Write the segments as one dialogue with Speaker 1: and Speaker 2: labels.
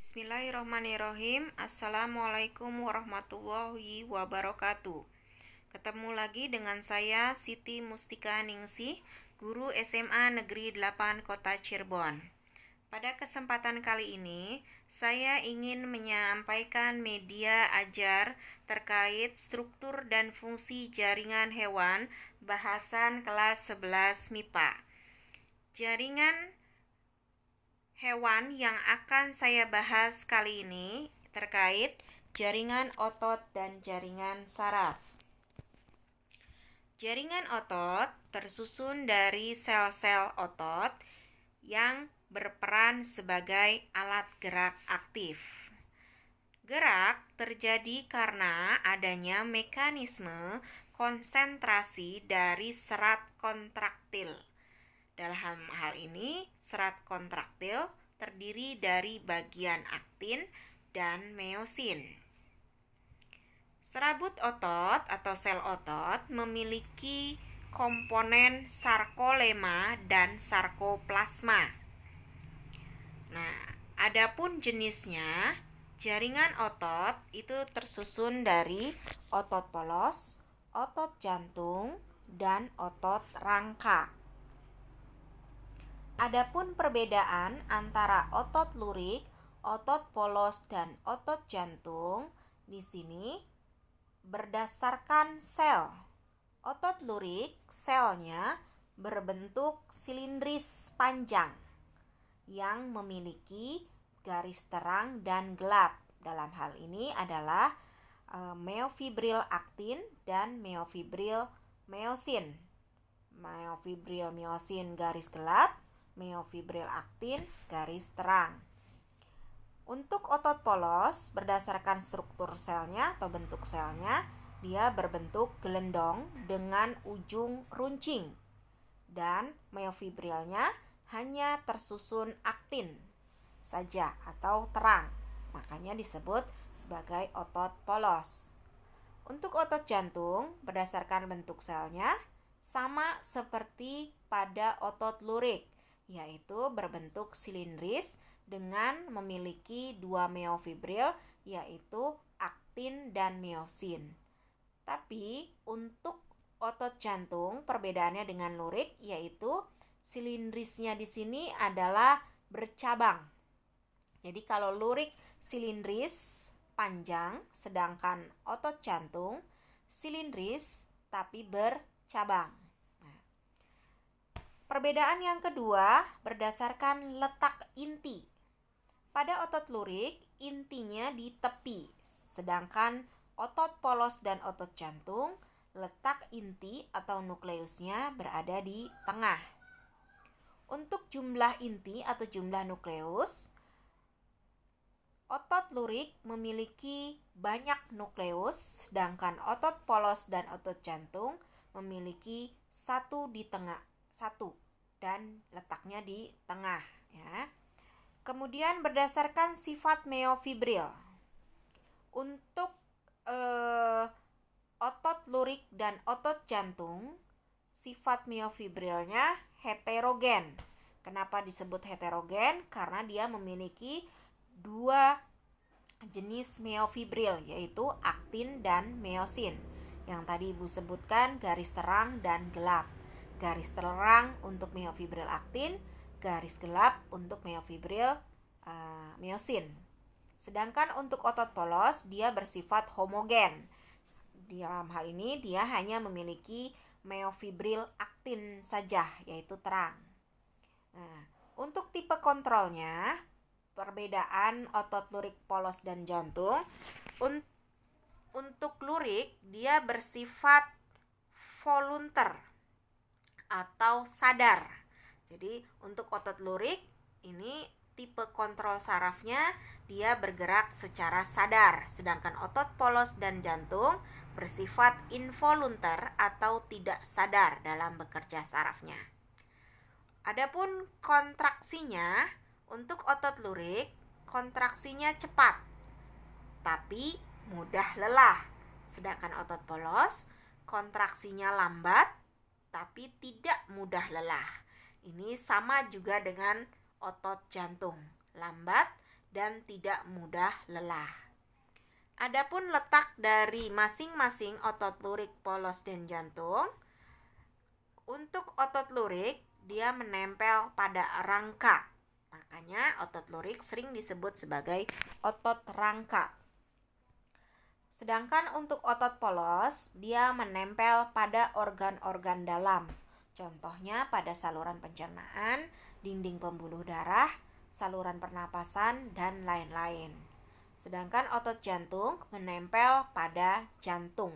Speaker 1: Bismillahirrahmanirrahim. Assalamualaikum warahmatullahi wabarakatuh. Ketemu lagi dengan saya Siti Mustika Ningsih, guru SMA Negeri 8 Kota Cirebon. Pada kesempatan kali ini, saya ingin menyampaikan media ajar terkait struktur dan fungsi jaringan hewan bahasan kelas 11 MIPA. Jaringan hewan yang akan saya bahas kali ini terkait jaringan otot dan jaringan saraf. Jaringan otot tersusun dari sel-sel otot yang berperan sebagai alat gerak aktif. Gerak terjadi karena adanya mekanisme konsentrasi dari serat kontraktil. Dalam hal ini, serat kontraktil terdiri dari bagian aktin dan miosin. Serabut otot atau sel otot memiliki komponen sarkolema dan sarkoplasma. Nah, adapun jenisnya, jaringan otot itu tersusun dari otot polos, otot jantung, dan otot rangka. Adapun perbedaan antara otot lurik, otot polos, dan otot jantung di sini berdasarkan sel. Otot lurik, selnya berbentuk silindris panjang yang memiliki garis terang dan gelap. Dalam hal ini adalah myofibril aktin dan myofibril myosin. Myofibril myosin garis gelap, myofibril aktin garis terang. Untuk otot polos, berdasarkan struktur selnya atau bentuk selnya, dia berbentuk gelendong dengan ujung runcing. Dan myofibrilnya hanya tersusun aktin saja atau terang. Makanya disebut sebagai otot polos. Untuk otot jantung, berdasarkan bentuk selnya, sama seperti pada otot lurik, yaitu berbentuk silindris dengan memiliki dua myofibril, yaitu aktin dan myosin. Tapi untuk otot jantung perbedaannya dengan lurik, yaitu silindrisnya di sini adalah bercabang. Jadi kalau lurik silindris panjang, sedangkan otot jantung silindris tapi bercabang. Perbedaan yang kedua berdasarkan letak inti. Pada otot lurik, intinya di tepi, sedangkan otot polos dan otot jantung, letak inti atau nukleusnya berada di tengah. Untuk jumlah inti atau jumlah nukleus, otot lurik memiliki banyak nukleus, sedangkan otot polos dan otot jantung memiliki satu dan letaknya di tengah, ya. Kemudian berdasarkan sifat myofibril. Untuk otot lurik dan otot jantung, sifat myofibrilnya heterogen. Kenapa disebut heterogen? Karena dia memiliki dua jenis myofibril, yaitu aktin dan myosin. Yang tadi Ibu sebutkan garis terang dan gelap. Garis terang untuk myofibril aktin, garis gelap untuk myofibril myosin. Sedangkan untuk otot polos, dia bersifat homogen. Dalam hal ini dia hanya memiliki myofibril aktin saja, yaitu terang. Nah, untuk tipe kontrolnya, perbedaan otot lurik, polos, dan jantung. Untuk lurik, dia bersifat volunter atau sadar. Jadi untuk otot lurik, ini tipe kontrol sarafnya dia bergerak secara sadar, sedangkan otot polos dan jantung bersifat involunter atau tidak sadar dalam bekerja sarafnya. Adapun kontraksinya, untuk otot lurik, kontraksinya cepat tapi mudah lelah. Sedangkan otot polos, kontraksinya lambat tapi tidak mudah lelah. Ini sama juga dengan otot jantung, lambat dan tidak mudah lelah. Adapun letak dari masing-masing otot lurik, polos, dan jantung. Untuk otot lurik, dia menempel pada rangka. Makanya otot lurik sering disebut sebagai otot rangka. Sedangkan untuk otot polos, dia menempel pada organ-organ dalam. Contohnya pada saluran pencernaan, dinding pembuluh darah, saluran pernapasan, dan lain-lain. Sedangkan otot jantung menempel pada jantung.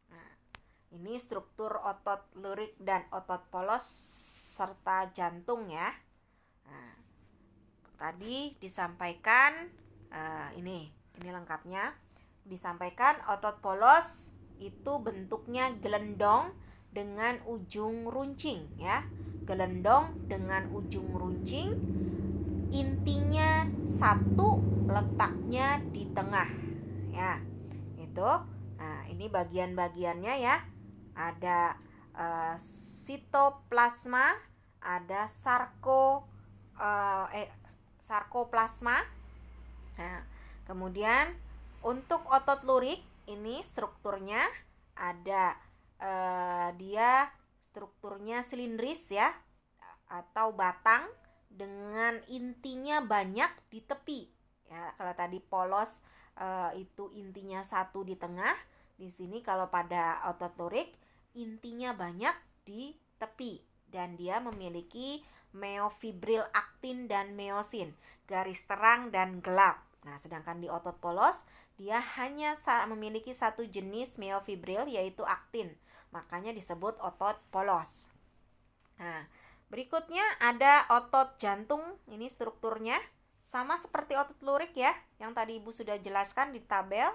Speaker 1: Nah, ini struktur otot lurik dan otot polos serta jantung ya. Nah, tadi disampaikan ini lengkapnya. Disampaikan otot polos itu bentuknya gelendong dengan ujung runcing ya. Gelendong dengan ujung runcing, intinya satu, letaknya di tengah ya. Itu. Nah, ini bagian-bagiannya ya. Ada sitoplasma, ada sarkoplasma. Nah, kemudian untuk otot lurik ini strukturnya ada dia strukturnya silindris ya, atau batang dengan intinya banyak di tepi ya. Kalau tadi polos itu intinya satu di tengah, di sini kalau pada otot lurik intinya banyak di tepi dan dia memiliki myofibril aktin dan myosin, garis terang dan gelap. Nah, sedangkan di otot polos dia hanya memiliki satu jenis myofibril yaitu aktin. Makanya disebut otot polos. Nah, berikutnya ada otot jantung. Ini strukturnya sama seperti otot lurik ya, yang tadi Ibu sudah jelaskan di tabel.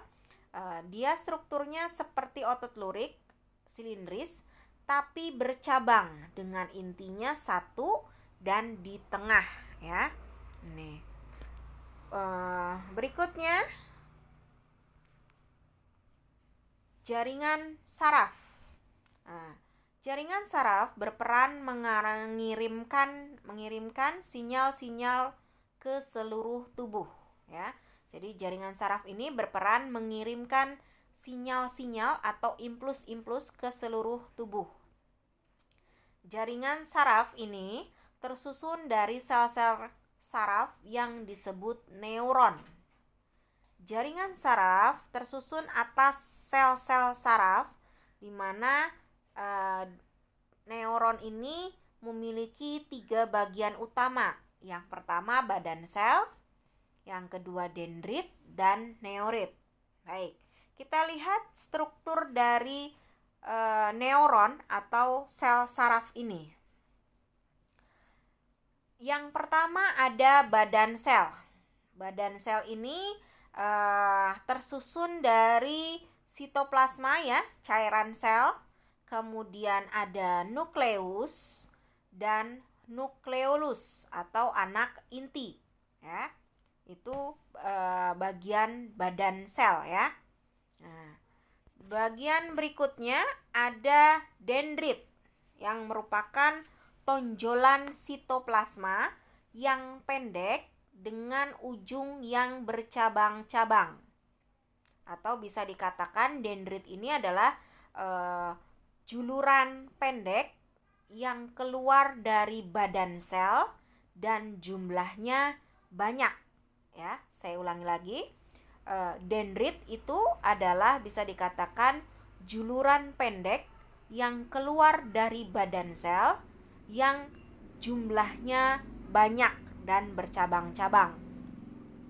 Speaker 1: Dia strukturnya seperti otot lurik, silindris, tapi bercabang dengan intinya satu dan di tengah ya. Nih. Berikutnya jaringan saraf. Nah, jaringan saraf berperan mengirimkan sinyal-sinyal ke seluruh tubuh ya. Jadi jaringan saraf ini berperan mengirimkan sinyal-sinyal atau impuls-impuls ke seluruh tubuh. Jaringan saraf ini tersusun dari sel-sel saraf yang disebut neuron. Jaringan saraf tersusun atas sel-sel saraf di mana neuron ini memiliki 3 bagian utama. Yang pertama badan sel, yang kedua dendrit dan neurit. Baik, kita lihat struktur dari neuron atau sel saraf ini. Yang pertama ada badan sel. Badan sel ini tersusun dari sitoplasma ya, cairan sel. Kemudian ada nukleus dan nukleolus atau anak inti ya. Itu bagian badan sel ya. Nah, bagian berikutnya ada dendrit yang merupakan tonjolan sitoplasma yang pendek dengan ujung yang bercabang-cabang. Atau bisa dikatakan dendrit ini adalah juluran pendek yang keluar dari badan sel dan jumlahnya banyak ya. Saya ulangi lagi, dendrit itu adalah bisa dikatakan juluran pendek yang keluar dari badan sel yang jumlahnya banyak dan bercabang-cabang.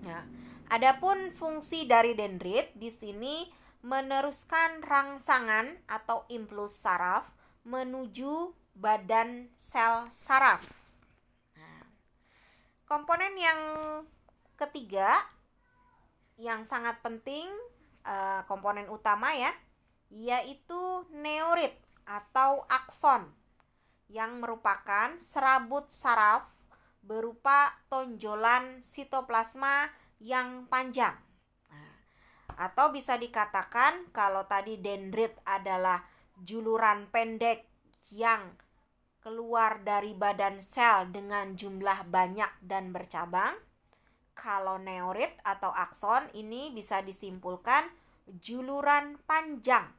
Speaker 1: Nah, adapun fungsi dari dendrit di sini meneruskan rangsangan atau impuls saraf menuju badan sel saraf. Nah, komponen yang ketiga yang sangat penting, komponen utama ya, yaitu neurit atau akson yang merupakan serabut saraf berupa tonjolan sitoplasma yang panjang. Atau bisa dikatakan kalau tadi dendrit adalah juluran pendek yang keluar dari badan sel dengan jumlah banyak dan bercabang, Kalau neurit atau akson ini bisa disimpulkan juluran panjang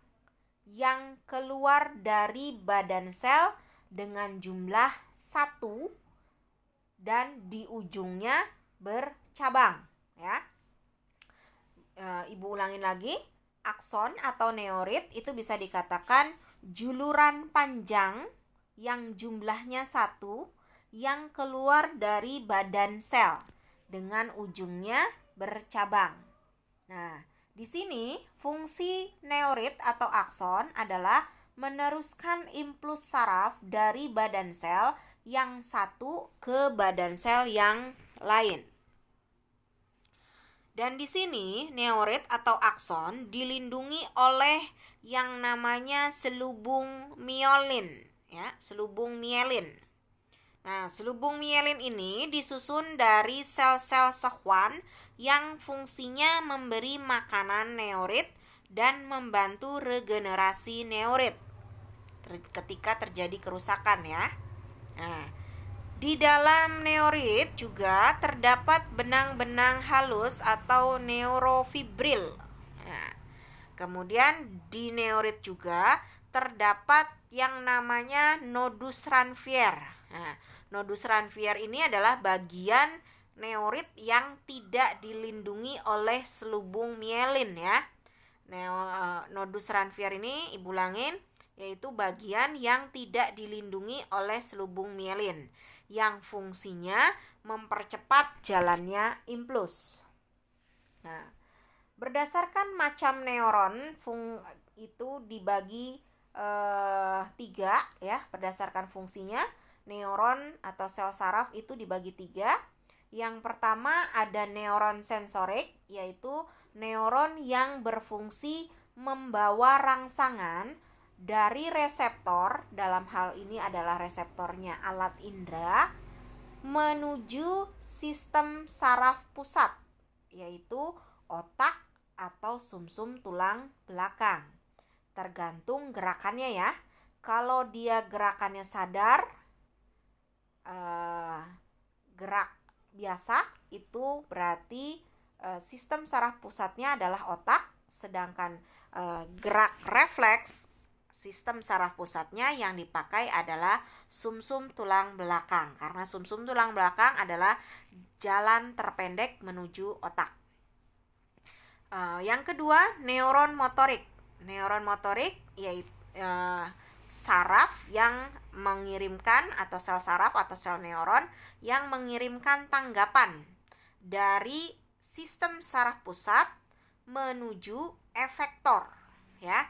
Speaker 1: yang keluar dari badan sel dengan jumlah 1 dan di ujungnya bercabang, ya. Ibu ulangin lagi, akson atau neurit itu bisa dikatakan juluran panjang yang jumlahnya 1 yang keluar dari badan sel dengan ujungnya bercabang. Nah, di sini fungsi neurit atau akson adalah meneruskan impuls saraf dari badan sel yang satu ke badan sel yang lain. Dan di sini neurit atau akson dilindungi oleh yang namanya selubung mielin, ya, selubung mielin. Nah, selubung mielin ini disusun dari sel-sel sehwan yang fungsinya memberi makanan neurit dan membantu regenerasi neurit ketika terjadi kerusakan, ya. Nah, di dalam neurit juga terdapat benang-benang halus atau neurofibril. Nah, kemudian di neurit juga terdapat yang namanya nodus Ranvier. Nah, nodus Ranvier ini adalah bagian neurit yang tidak dilindungi oleh selubung mielin, ya. Nodus Ranvier ini ibu ulangin, yaitu bagian yang tidak dilindungi oleh selubung mielin yang fungsinya mempercepat jalannya impuls. Nah, berdasarkan macam neuron itu dibagi 3, ya, berdasarkan fungsinya. Neuron atau sel saraf itu dibagi 3. Yang pertama ada neuron sensorik, yaitu neuron yang berfungsi membawa rangsangan dari reseptor, dalam hal ini adalah reseptornya alat indera, menuju sistem saraf pusat, yaitu otak atau sumsum tulang belakang. Tergantung gerakannya, ya. Kalau dia gerakannya sadar, gerak biasa, itu berarti sistem saraf pusatnya adalah otak, sedangkan gerak refleks, sistem saraf pusatnya yang dipakai adalah sumsum tulang belakang, karena sumsum tulang belakang adalah jalan terpendek menuju otak. Yang kedua, neuron motorik. Neuron motorik yaitu saraf yang mengirimkan, atau sel saraf atau sel neuron yang mengirimkan tanggapan dari sistem saraf pusat menuju efektor, ya.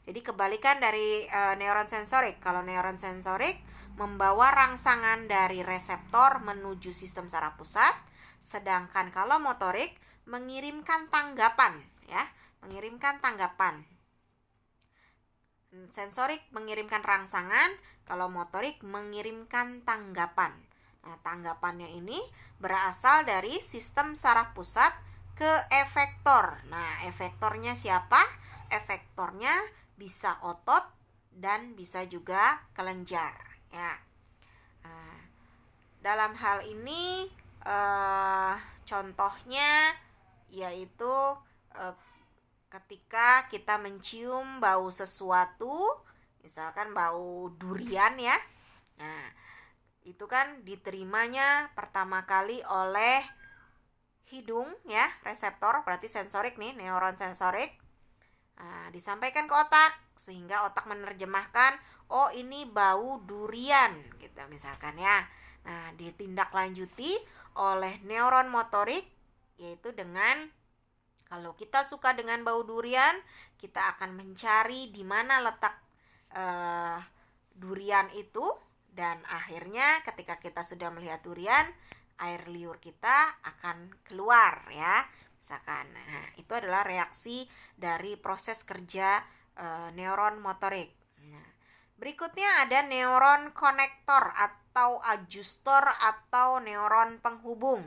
Speaker 1: Jadi kebalikan dari neuron sensorik. Kalau neuron sensorik membawa rangsangan dari reseptor menuju sistem saraf pusat, sedangkan kalau motorik mengirimkan tanggapan, ya, mengirimkan tanggapan. Sensorik mengirimkan rangsangan, kalau motorik mengirimkan tanggapan. Nah, tanggapannya ini berasal dari sistem saraf pusat ke efektor. Nah, efektornya siapa? Efektornya bisa otot dan bisa juga kelenjar, ya. Dalam hal ini contohnya yaitu ketika kita mencium bau sesuatu, misalkan bau durian, ya. Nah, itu kan diterimanya pertama kali oleh hidung, ya, reseptor, berarti sensorik nih, neuron sensorik. Disampaikan ke otak sehingga otak menerjemahkan, oh ini bau durian, gitu misalkan, ya. Nah, ditindaklanjuti oleh neuron motorik, yaitu dengan, kalau kita suka dengan bau durian, kita akan mencari di mana letak durian itu, dan akhirnya ketika kita sudah melihat durian, air liur kita akan keluar, ya. Misalkan, nah, itu adalah reaksi dari proses kerja neuron motorik. Nah, berikutnya ada neuron konektor atau adjustor atau neuron penghubung,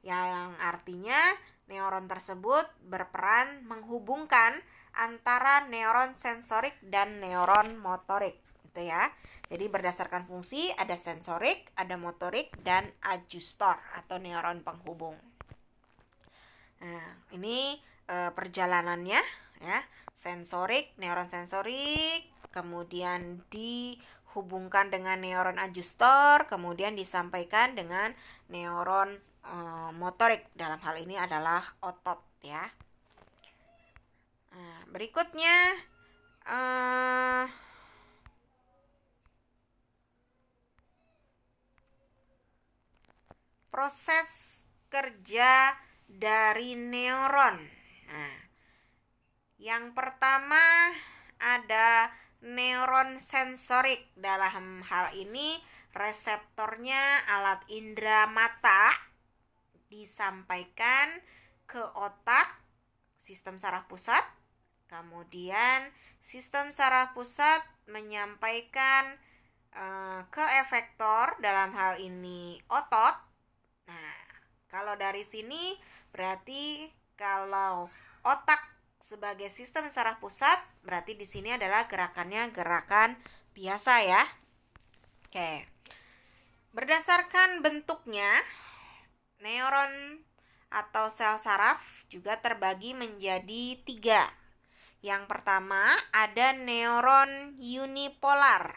Speaker 1: yang artinya neuron tersebut berperan menghubungkan antara neuron sensorik dan neuron motorik, gitu, ya. Jadi berdasarkan fungsi ada sensorik, ada motorik, dan adjustor atau neuron penghubung. ini perjalanannya ya. Sensorik, neuron sensorik, kemudian dihubungkan dengan neuron adjustor, kemudian disampaikan dengan neuron motorik. Dalam hal ini adalah otot ya. Nah, berikutnya proses kerja dari neuron. Nah, yang pertama ada neuron sensorik. Dalam hal ini reseptornya alat indera mata disampaikan ke otak, sistem saraf pusat. Kemudian sistem saraf pusat menyampaikan ke efektor, dalam hal ini otot. Nah, kalau dari sini berarti kalau otak sebagai sistem saraf pusat, berarti di sini adalah gerakannya gerakan biasa ya. Oke. Berdasarkan bentuknya, neuron atau sel saraf juga terbagi menjadi 3. Yang pertama ada neuron unipolar.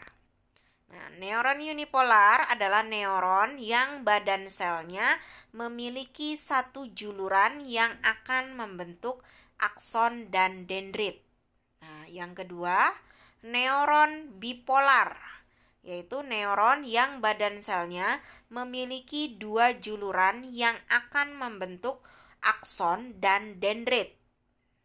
Speaker 1: Nah, neuron unipolar adalah neuron yang badan selnya memiliki satu juluran yang akan membentuk akson dan dendrit. Nah, yang kedua, neuron bipolar, yaitu neuron yang badan selnya memiliki 2 juluran yang akan membentuk akson dan dendrit.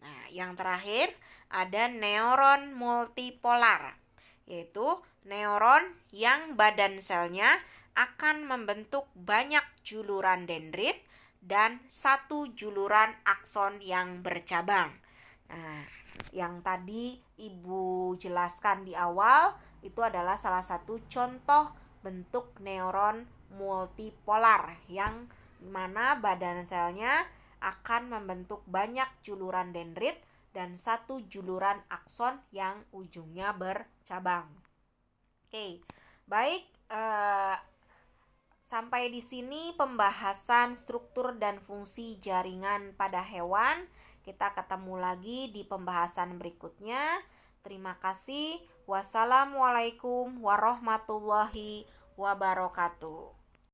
Speaker 1: Nah, yang terakhir ada neuron multipolar, yaitu neuron yang badan selnya akan membentuk banyak juluran dendrit dan 1 juluran akson yang bercabang. Nah, yang tadi Ibu jelaskan di awal itu adalah salah satu contoh bentuk neuron multipolar, yang mana badan selnya akan membentuk banyak juluran dendrit dan 1 juluran akson yang ujungnya bercabang. Oke, baik, sampai di sini pembahasan struktur dan fungsi jaringan pada hewan. Kita ketemu lagi di pembahasan berikutnya. Terima kasih. Wassalamualaikum warahmatullahi wabarakatuh.